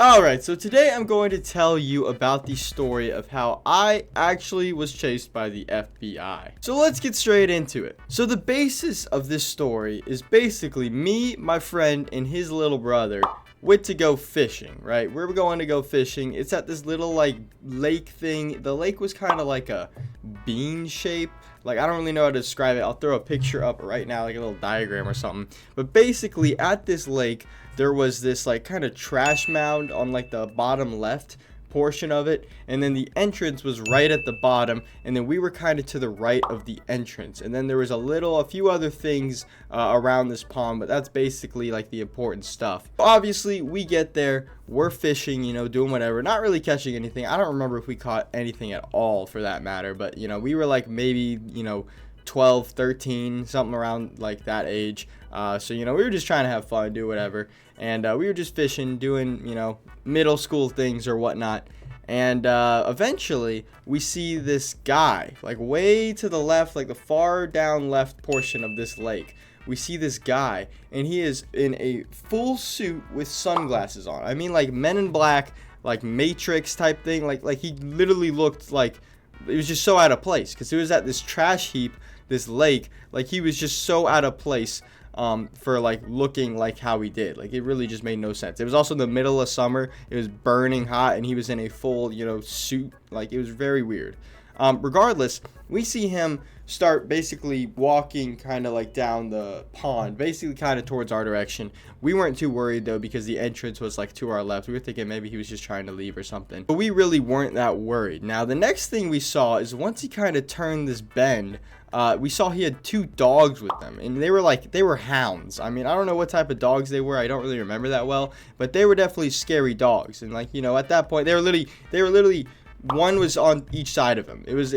Alright, so today I'm going to tell you about the story of how I actually was chased by the FBI. So let's get straight into it. So the basis of this story is basically me, my friend, and his little brother went to go fishing, right? We were going to go fishing. It's at this little like lake thing. The lake was kind of like a bean shape. Like, I don't really know how to describe it. I'll throw a picture up right now, like a little diagram or something. But basically, at this lake, there was this, like, kind of trash mound on, like, the bottom left portion of it. And then the entrance was right at the bottom. And then we were kind of to the right of the entrance. And then there was a few other things around this pond. But that's basically, like, the important stuff. Obviously, we get there. We're fishing, doing whatever. Not really catching anything. I don't remember if we caught anything at all, for that matter. But, we were, like, maybe, 12, 13, something around, like, that age. So, we were just trying to have fun, do whatever. And we were just fishing, doing, middle school things or whatnot. And eventually, we see this guy, like, way to the left, like, the far down left portion of this lake. We see this guy, and he is in a full suit with sunglasses on. I mean, like, Men in Black, like, Matrix type thing. Like he literally looked like it was just so out of place. Because it was at this trash heap, this lake. Like, he was just so out of place for, like, looking like how he did. Like, it really just made no sense. It was also the middle of summer. It was burning hot, and he was in a full, suit. Like, it was very weird. Regardless, we see him start basically walking kind of like down the pond, basically kind of towards our direction. We weren't too worried though, because the entrance was like to our left. We were thinking maybe he was just trying to leave or something, but we really weren't that worried. Now, the next thing we saw is once he kind of turned this bend, we saw he had two dogs with them, and they were hounds. I mean, I don't know what type of dogs they were. I don't really remember that well, but they were definitely scary dogs. And like, at that point, they were literally one was on each side of him. It was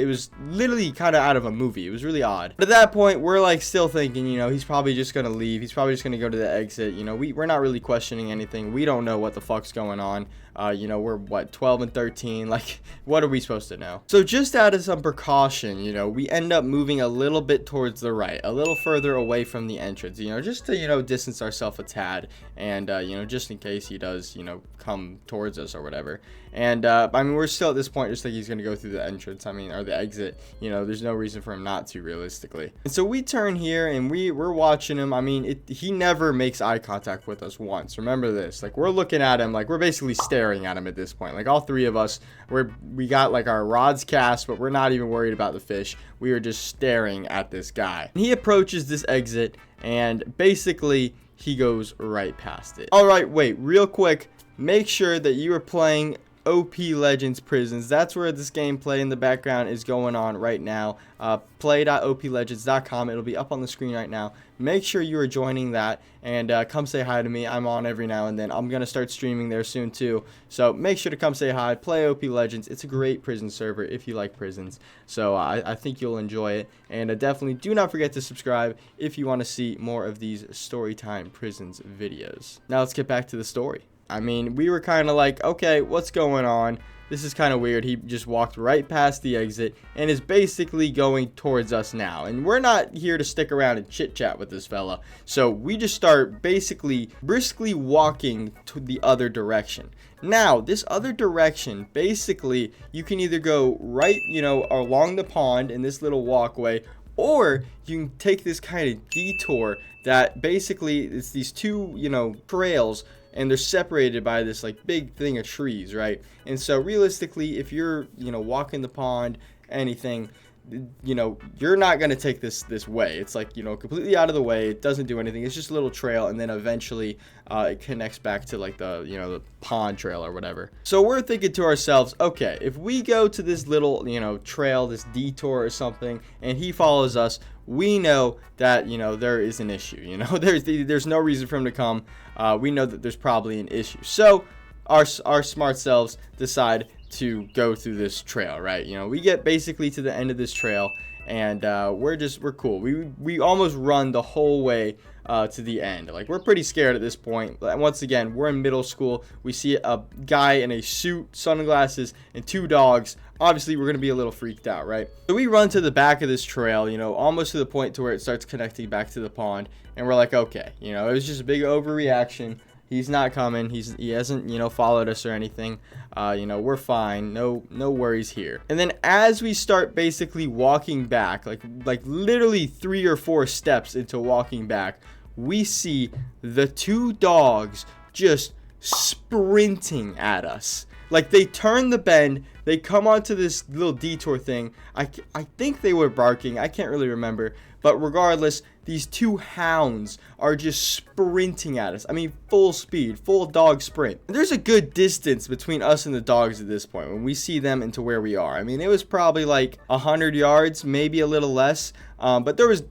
literally kind of out of a movie. It was really odd. But at that point, we're like still thinking, he's probably just gonna leave. He's probably just gonna go to the exit. We're not really questioning anything. We don't know what the fuck's going on. We're 12 and 13. Like, what are we supposed to know? So just out of some precaution, we end up moving a little bit towards the right, a little further away from the entrance, just to, distance ourselves a tad. And, just in case he does, come towards us or whatever. And, I mean, we're still at this point just think he's going to go through the entrance, or the exit. There's no reason for him not to, realistically. And so we turn here and we're watching him. I mean, he never makes eye contact with us once. Remember this. Like, we're looking at him, like, we're basically staring at him at this point. Like, all three of us, we got like our rods cast, but we're not even worried about the fish. We are just staring at this guy. He approaches this exit, and basically he goes right past it. All right, wait, real quick, make sure that you are playing OpLegends Prisons. That's where this gameplay in the background is going on right now. Play.oplegends.com. It'll be up on the screen right now. Make sure you are joining that, and come say hi to me. I'm on every now and then. I'm going to start streaming there soon too. So make sure to come say hi. Play OpLegends. It's a great prison server if you like prisons. So I think you'll enjoy it. And definitely do not forget to subscribe if you want to see more of these Storytime Prisons videos. Now let's get back to the story. I mean, we were kind of like, okay, what's going on? This is kind of weird. He just walked right past the exit and is basically going towards us now. And we're not here to stick around and chit-chat with this fella. So we just start basically briskly walking to the other direction. Now, this other direction, basically, you can either go right, along the pond in this little walkway, or you can take this kind of detour that basically it's these two, trails, and they're separated by this like big thing of trees, right? And so realistically, if you're, walking the pond, anything, you're not going to take this way. It's like, completely out of the way. It doesn't do anything. It's just a little trail, and then eventually it connects back to like the, the pond trail or whatever. So we're thinking to ourselves, okay, if we go to this little, trail, this detour or something, and he follows us, we know that, there is an issue. There's no reason for him to come. We know that there's probably an issue. So our smart selves decide to go through this trail, right? We get basically to the end of this trail, and we're cool. We almost run the whole way to the end. Like, we're pretty scared at this point. Once again, we're in middle school. We see a guy in a suit, sunglasses, and two dogs. Obviously, we're going to be a little freaked out, right? So we run to the back of this trail, almost to the point to where it starts connecting back to the pond. And we're like, okay, it was just a big overreaction. He's not coming. He hasn't, followed us or anything. We're fine. No worries here. And then as we start basically walking back, like literally 3 or 4 steps into walking back, we see the 2 dogs just sprinting at us. Like, they turn the bend, they come onto this little detour thing. I think they were barking. I can't really remember. But regardless, these 2 hounds are just sprinting at us. I mean, full speed, full dog sprint. And there's a good distance between us and the dogs at this point when we see them into where we are. I mean, it was probably like 100 yards, maybe a little less. But there was,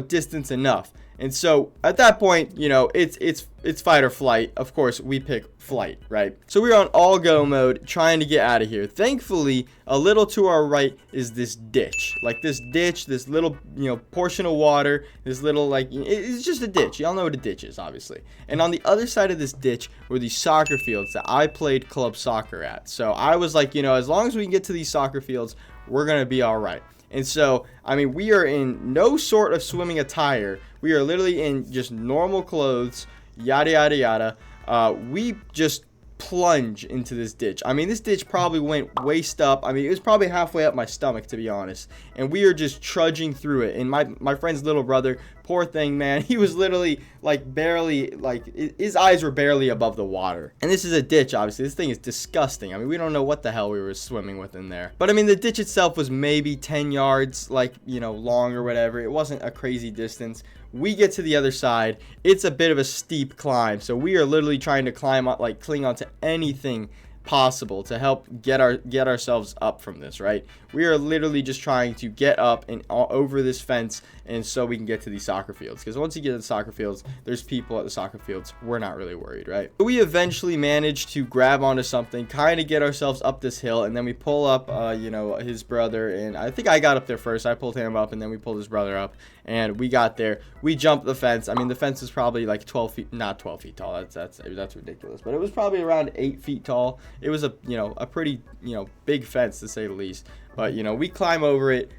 distance enough. And so at that point, it's fight or flight. Of course, we pick flight, right? So we're on all go mode, trying to get out of here. Thankfully, a little to our right is this ditch. Like this ditch, this little, portion of water, this little, it's just a ditch. Y'all know what a ditch is, obviously. And on the other side of this ditch were these soccer fields that I played club soccer at. So I was like, as long as we can get to these soccer fields, we're going to be all right. And so, I mean, we are in no sort of swimming attire. We are literally in just normal clothes, yada, yada, yada. We just plunge into this ditch. I mean, this ditch probably went waist up. I mean, it was probably halfway up my stomach, to be honest. And we are just trudging through it. And my friend's little brother, poor thing, man, he was literally barely, his eyes were barely above the water. And this is a ditch, obviously. This thing is disgusting. I mean, we don't know what the hell we were swimming with in there. But I mean, the ditch itself was maybe 10 yards, long or whatever. It wasn't a crazy distance. We get to the other side. It's a bit of a steep climb. So we are literally trying to climb up, cling onto anything possible to help get ourselves up from this, right? We are literally just trying to get up and over this fence, and so we can get to these soccer fields, because once you get to the soccer fields, there's people at the soccer fields. We're not really worried, right? We eventually managed to grab onto something, kind of get ourselves up this hill, and then we pull up his brother, and I think I got up there first. I pulled him up, and then we pulled his brother up, and we got there. We jumped the fence. I mean, the fence is probably like 12 feet, not 12 feet tall. That's ridiculous, but it was probably around 8 feet tall. It was a pretty, big fence, to say the least. But, we climb over it,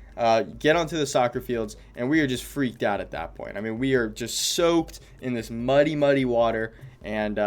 get onto the soccer fields, and we are just freaked out at that point. I mean, we are just soaked in this muddy water, and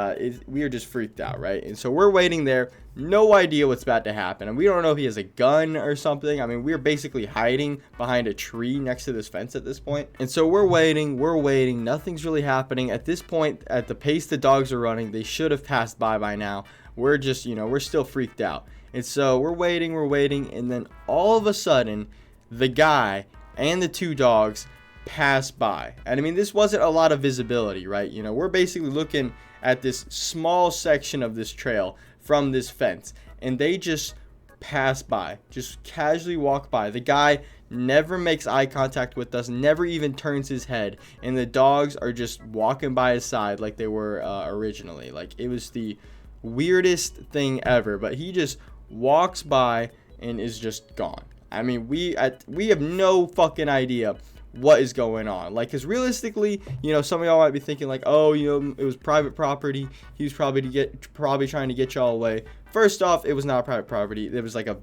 we are just freaked out, right? And so we're waiting there, no idea what's about to happen, and we don't know if he has a gun or something. I mean, we're basically hiding behind a tree next to this fence at this point. And so we're waiting, nothing's really happening. At this point, at the pace the dogs are running, they should have passed by now. We're just, we're still freaked out. And so we're waiting, and then all of a sudden, the guy and the 2 dogs pass by. And I mean, this wasn't a lot of visibility, right? We're basically looking at this small section of this trail from this fence, and they just pass by, just casually walk by. The guy never makes eye contact with us, never even turns his head, and the dogs are just walking by his side like they were originally. Like, it was the weirdest thing ever, but he just walks by and is just gone. I mean, we have no fucking idea what is going on. Like, because realistically, some of y'all might be thinking like, oh, it was private property. He was probably trying to get y'all away. First off, it was not private property. It was like a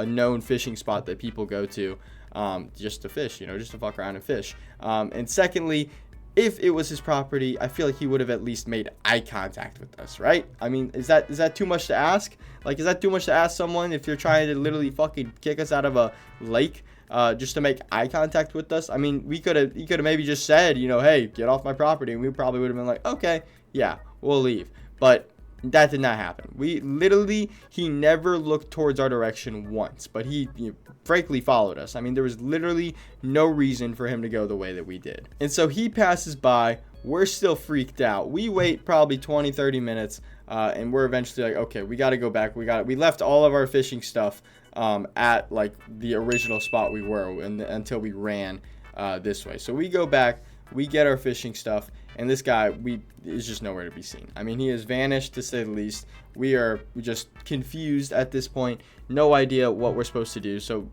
known fishing spot that people go to just to fish, just to fuck around and fish. And secondly, if it was his property, I feel like he would have at least made eye contact with us, right? I mean, is that too much to ask? Like, is that too much to ask someone if you're trying to literally fucking kick us out of a lake just to make eye contact with us? I mean, he could have maybe just said, hey, get off my property, and we probably would have been like, okay, yeah, we'll leave. But that did not happen. He never looked towards our direction once, but he frankly followed us. I mean, there was literally no reason for him to go the way that we did. And so he passes by. We're still freaked out. We wait probably 20-30 minutes, and we're eventually like, okay, we got to go back. We left all of our fishing stuff at the original spot we were until we ran this way. So we go back. We get our fishing stuff, and this guy is just nowhere to be seen. I mean, he has vanished, to say the least. We are just confused at this point. No idea what we're supposed to do. So,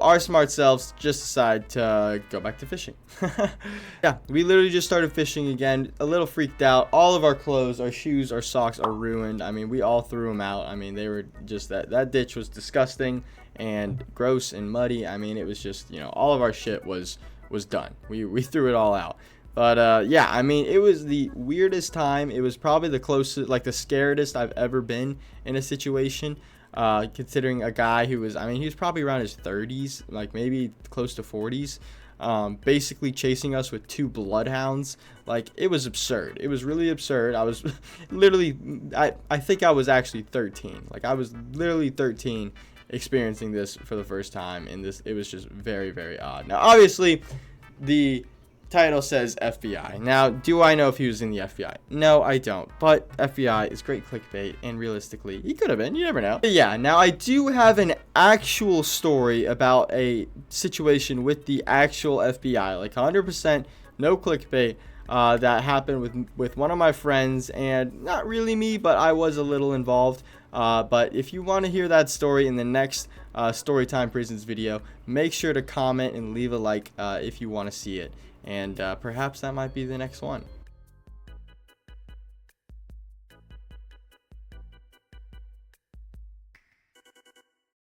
our smart selves just decide to go back to fishing. Yeah, we literally just started fishing again, a little freaked out. All of our clothes, our shoes, our socks are ruined. I mean, we all threw them out. I mean, they were just that ditch was disgusting and gross and muddy. I mean, it was just, all of our shit was done. We threw it all out. But yeah, I mean, it was the weirdest time. It was probably the closest, like the scaredest I've ever been in a situation. Considering a guy who was, I mean, he was probably around his 30s, like maybe close to 40s, basically chasing us with 2 bloodhounds. Like, it was absurd. It was really absurd. I was literally, I think I was actually 13. Like, I was literally 13 experiencing this for the first time, and it was just very, very odd. Now, obviously, the title says FBI. Now, do I know if he was in the FBI? No, I don't. But FBI is great clickbait, and realistically, he could have been. You never know. But yeah, now I do have an actual story about a situation with the actual FBI, like 100% no clickbait. That happened with one of my friends, and not really me, but I was a little involved. But if you want to hear that story in the next Storytime Prisons video, make sure to comment and leave a like if you want to see it. And perhaps that might be the next one.